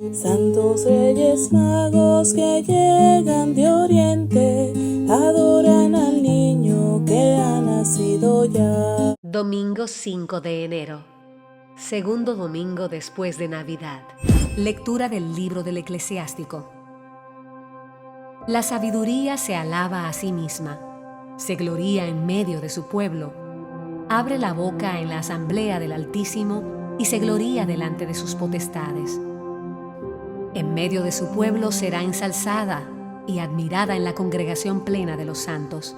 Santos Reyes Magos que llegan de Oriente, adoran al niño que ha nacido ya. Domingo 5 de enero, segundo domingo después de Navidad. Lectura del libro del Eclesiástico. La sabiduría se alaba a sí misma, se gloría en medio de su pueblo, abre la boca en la asamblea del Altísimo y se gloría delante de sus potestades. En medio de su pueblo será ensalzada y admirada en la congregación plena de los santos.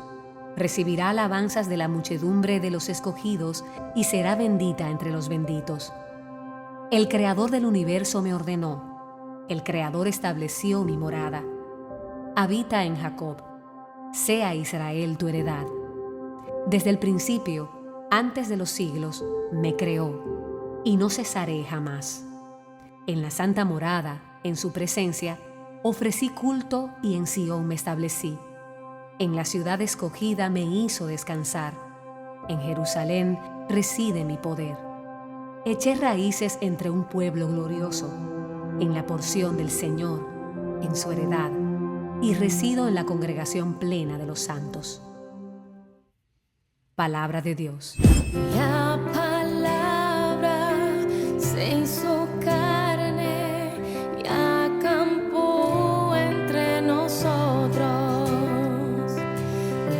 Recibirá alabanzas de la muchedumbre de los escogidos y será bendita entre los benditos. El Creador del universo me ordenó, el Creador estableció mi morada. Habita en Jacob, sea Israel tu heredad. Desde el principio, antes de los siglos, me creó, y no cesaré jamás. En la santa morada, en su presencia, ofrecí culto y en Sión me establecí. En la ciudad escogida me hizo descansar. En Jerusalén reside mi poder. Eché raíces entre un pueblo glorioso, en la porción del Señor, en su heredad, y resido en la congregación plena de los santos. Palabra de Dios. La palabra se hizo carne y acampó entre nosotros.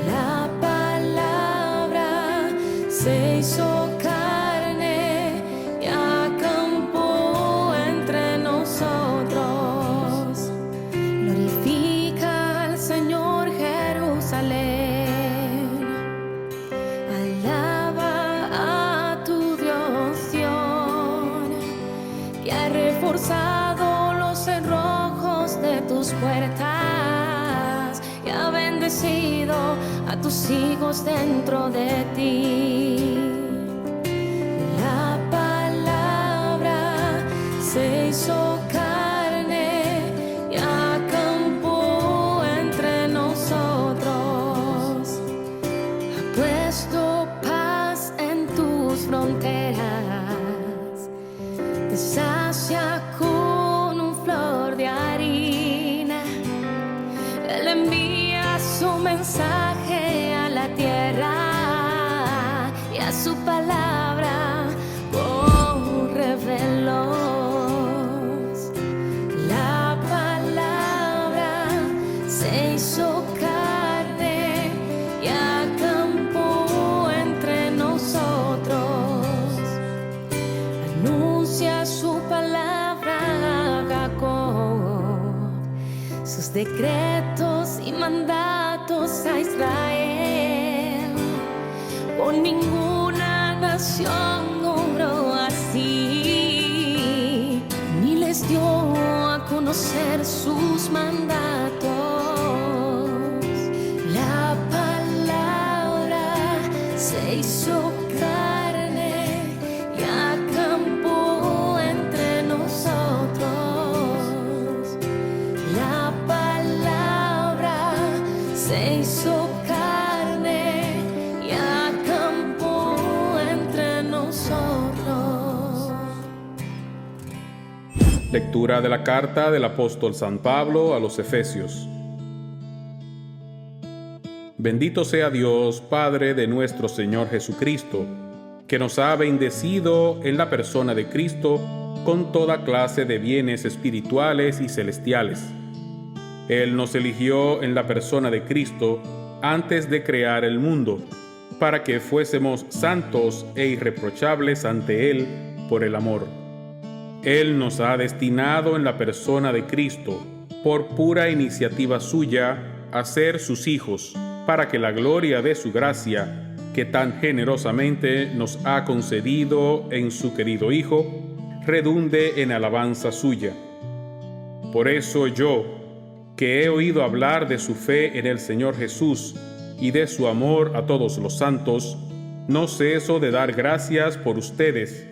La palabra se hizo carne y acampó entre nosotros. Glorifica al Señor, Jerusalén. Reforzado los cerrojos de tus puertas y ha bendecido a tus hijos dentro de ti. La palabra se hizo carne y acampó entre nosotros. Ha puesto paz en tus fronteras. Te sacia con un flor de harina. Él envía su mensaje a la tierra y a su palabra corre veloz. La palabra se hizo carne y acampó entre nosotros. Anuncia su palabra a Jacob, sus decretos y mandatos a Israel. Por ninguna nación obró así, ni les dio a conocer sus mandatos. La palabra se hizo carne y acampó entre nosotros. La palabra se hizo carne y acampó entre nosotros. Lectura de la carta del apóstol San Pablo a los Efesios. Bendito sea Dios, Padre de nuestro Señor Jesucristo, que nos ha bendecido en la persona de Cristo con toda clase de bienes espirituales y celestiales. Él nos eligió en la persona de Cristo antes de crear el mundo, para que fuésemos santos e irreprochables ante Él por el amor. Él nos ha destinado en la persona de Cristo, por pura iniciativa suya, a ser sus hijos, para que la gloria de su gracia, que tan generosamente nos ha concedido en su querido Hijo, redunde en alabanza suya. Por eso yo, que he oído hablar de su fe en el Señor Jesús y de su amor a todos los santos, no ceso de dar gracias por ustedes,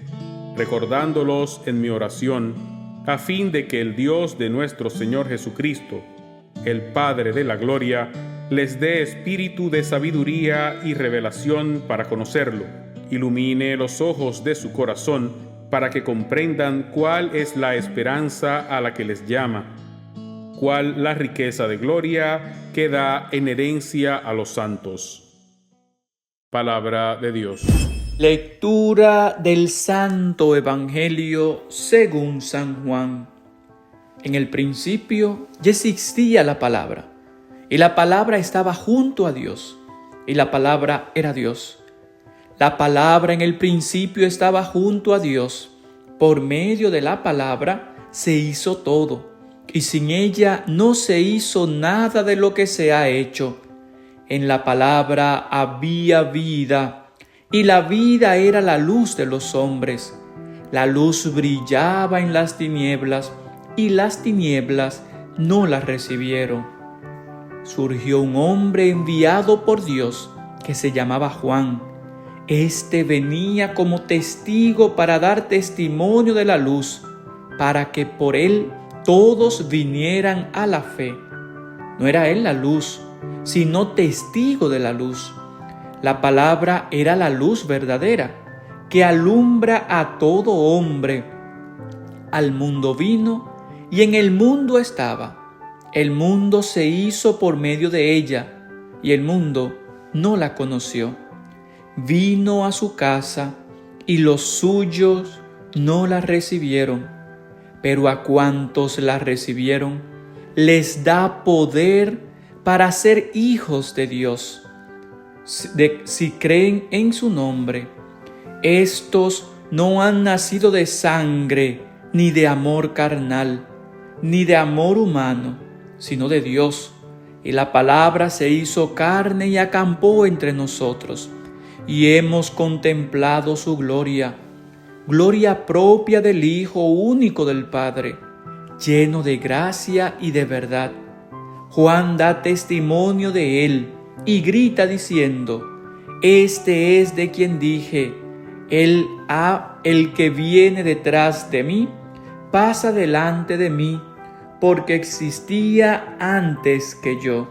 recordándolos en mi oración, a fin de que el Dios de nuestro Señor Jesucristo, el Padre de la gloria, les dé espíritu de sabiduría y revelación para conocerlo, ilumine los ojos de su corazón para que comprendan cuál es la esperanza a la que les llama, cuál la riqueza de gloria que da en herencia a los santos. Palabra de Dios. Lectura del Santo Evangelio según San Juan. En el principio ya existía la palabra, y la palabra estaba junto a Dios, y la palabra era Dios. La palabra en el principio estaba junto a Dios. Por medio de la palabra se hizo todo, y sin ella no se hizo nada de lo que se ha hecho. En la palabra había vida, y la vida era la luz de los hombres. La luz brillaba en las tinieblas, y las tinieblas no la recibieron. Surgió un hombre enviado por Dios que se llamaba Juan. Este venía como testigo para dar testimonio de la luz, para que por él todos vinieran a la fe. No era él la luz, sino testigo de la luz. La palabra era la luz verdadera, que alumbra a todo hombre. Al mundo vino, y en el mundo estaba. El mundo se hizo por medio de ella, y el mundo no la conoció. Vino a su casa, y los suyos no la recibieron. Pero a cuantos la recibieron, les da poder para ser hijos de Dios, si creen en su nombre. Estos no han nacido de sangre, ni de amor carnal, ni de amor humano, sino de Dios. Y la palabra se hizo carne y acampó entre nosotros, y hemos contemplado su gloria, gloria propia del Hijo único del Padre, lleno de gracia y de verdad. Juan da testimonio de él y grita diciendo: Este es de quien dije, el que viene detrás de mí, pasa delante de mí, porque existía antes que yo.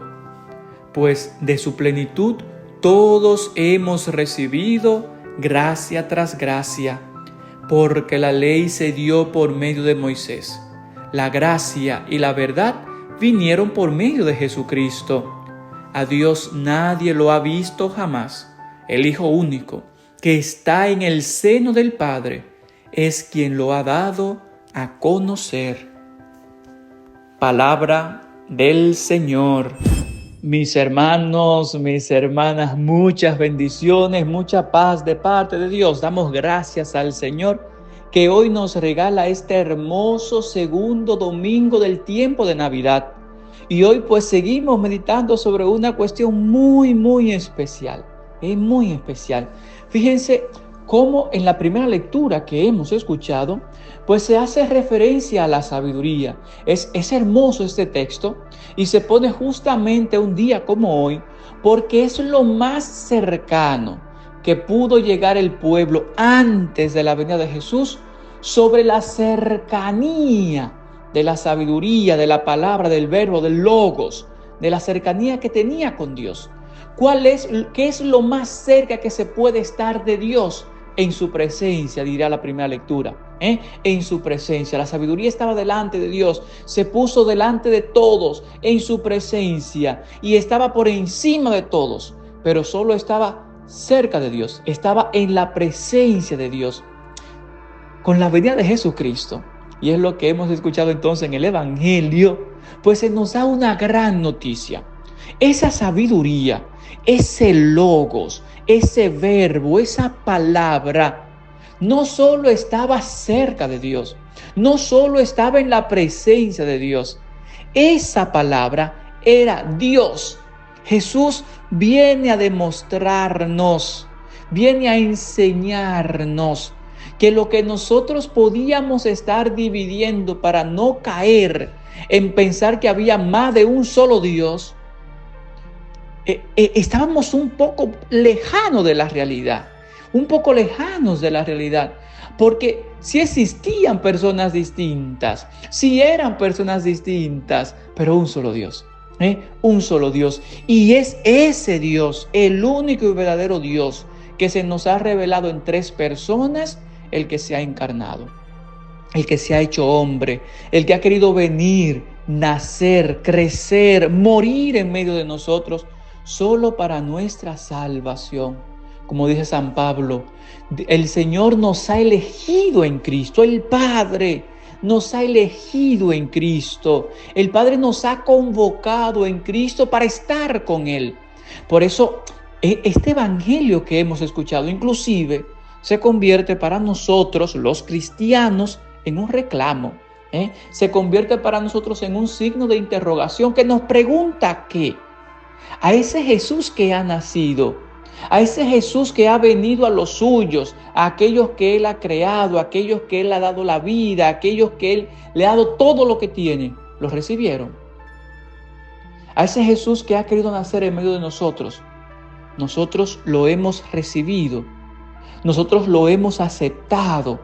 Pues de su plenitud todos hemos recibido gracia tras gracia, porque la ley se dio por medio de Moisés. La gracia y la verdad vinieron por medio de Jesucristo. A Dios nadie lo ha visto jamás. El Hijo único, que está en el seno del Padre, es quien lo ha dado a conocer. Palabra del Señor. Mis hermanos, mis hermanas, muchas bendiciones, mucha paz de parte de Dios. Damos gracias al Señor que hoy nos regala este hermoso segundo domingo del tiempo de Navidad. Y hoy pues seguimos meditando sobre una cuestión muy especial. Es muy especial. Fíjense cómo en la primera lectura que hemos escuchado, pues se hace referencia a la sabiduría. Es hermoso este texto y se pone justamente un día como hoy, porque es lo más cercano que pudo llegar el pueblo antes de la venida de Jesús sobre la cercanía de la sabiduría, de la palabra, del verbo, del logos, de la cercanía que tenía con Dios. ¿Qué es lo más cerca que se puede estar de Dios? En su presencia, dirá la primera lectura. En su presencia. La sabiduría estaba delante de Dios, se puso delante de todos en su presencia y estaba por encima de todos, pero solo estaba cerca de Dios, estaba en la presencia de Dios. Con la venida de Jesucristo, y es lo que hemos escuchado entonces en el Evangelio, pues se nos da una gran noticia. Esa sabiduría, ese logos, ese verbo, esa palabra, no solo estaba cerca de Dios, no solo estaba en la presencia de Dios, esa palabra era Dios. Jesús viene a demostrarnos, viene a enseñarnos que lo que nosotros podíamos estar dividiendo para no caer en pensar que había más de un solo Dios, estábamos un poco lejanos de la realidad, porque si existían personas distintas, si eran personas distintas, pero un solo Dios, un solo Dios, y es ese Dios, el único y verdadero Dios, que se nos ha revelado en tres personas el que se ha encarnado, el que se ha hecho hombre, el que ha querido venir, nacer, crecer, morir en medio de nosotros, solo para nuestra salvación. Como dice San Pablo, el Señor nos ha elegido en Cristo, el Padre nos ha elegido en Cristo, el Padre nos ha convocado en Cristo para estar con Él. Por eso, este evangelio que hemos escuchado, inclusive, se convierte para nosotros, los cristianos, en un reclamo. Se convierte para nosotros en un signo de interrogación que nos pregunta ¿qué? A ese Jesús que ha nacido, a ese Jesús que ha venido a los suyos, a aquellos que Él ha creado, a aquellos que Él ha dado la vida, a aquellos que Él le ha dado todo lo que tiene, ¿los recibieron? A ese Jesús que ha querido nacer en medio de nosotros, nosotros lo hemos recibido, nosotros lo hemos aceptado,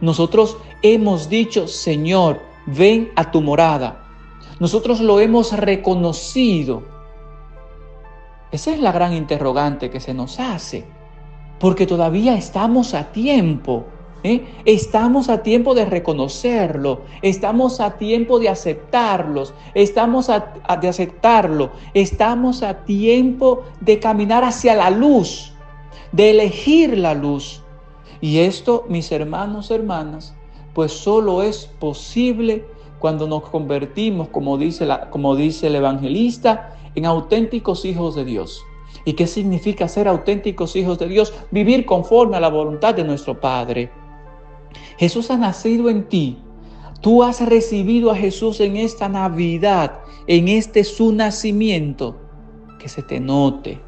nosotros hemos dicho, Señor, ven a tu morada, nosotros lo hemos reconocido. Esa es la gran interrogante que se nos hace, porque todavía estamos a tiempo, estamos a tiempo de reconocerlo, estamos a tiempo de aceptarlos, estamos a tiempo de caminar hacia la luz, de elegir la luz. Y esto, mis hermanos, hermanas, pues solo es posible cuando nos convertimos, como dice el evangelista, en auténticos hijos de Dios. ¿Y qué significa ser auténticos hijos de Dios? Vivir conforme a la voluntad de nuestro Padre. Jesús ha nacido en ti. Tú has recibido a Jesús en esta Navidad, en este su nacimiento. Que se te note,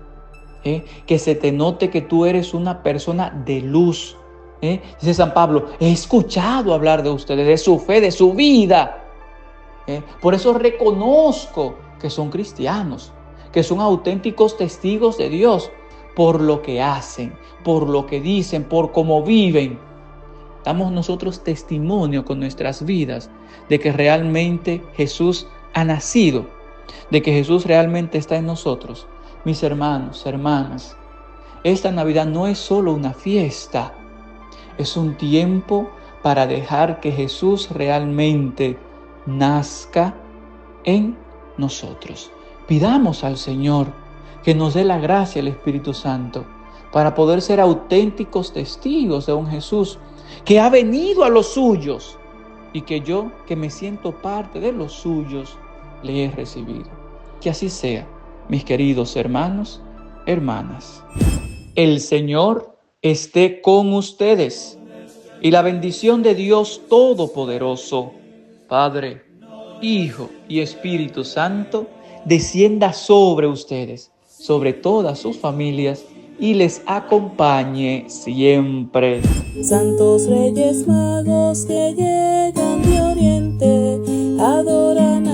que se te note que tú eres una persona de luz. Dice San Pablo, he escuchado hablar de ustedes, de su fe, de su vida. Por eso reconozco que son cristianos, que son auténticos testigos de Dios por lo que hacen, por lo que dicen, por cómo viven. Damos nosotros testimonio con nuestras vidas de que realmente Jesús ha nacido, de que Jesús realmente está en nosotros. Mis hermanos, hermanas, esta Navidad no es solo una fiesta, es un tiempo para dejar que Jesús realmente nazca en nosotros. Pidamos al Señor que nos dé la gracia, el Espíritu Santo, para poder ser auténticos testigos de un Jesús que ha venido a los suyos y que yo, que me siento parte de los suyos, le he recibido. Que así sea, mis queridos hermanos, hermanas. El Señor esté con ustedes y la bendición de Dios Todopoderoso, Padre, Hijo y Espíritu Santo, descienda sobre ustedes, sobre todas sus familias y les acompañe siempre. Santos Reyes Magos que llegan de Oriente, adoran a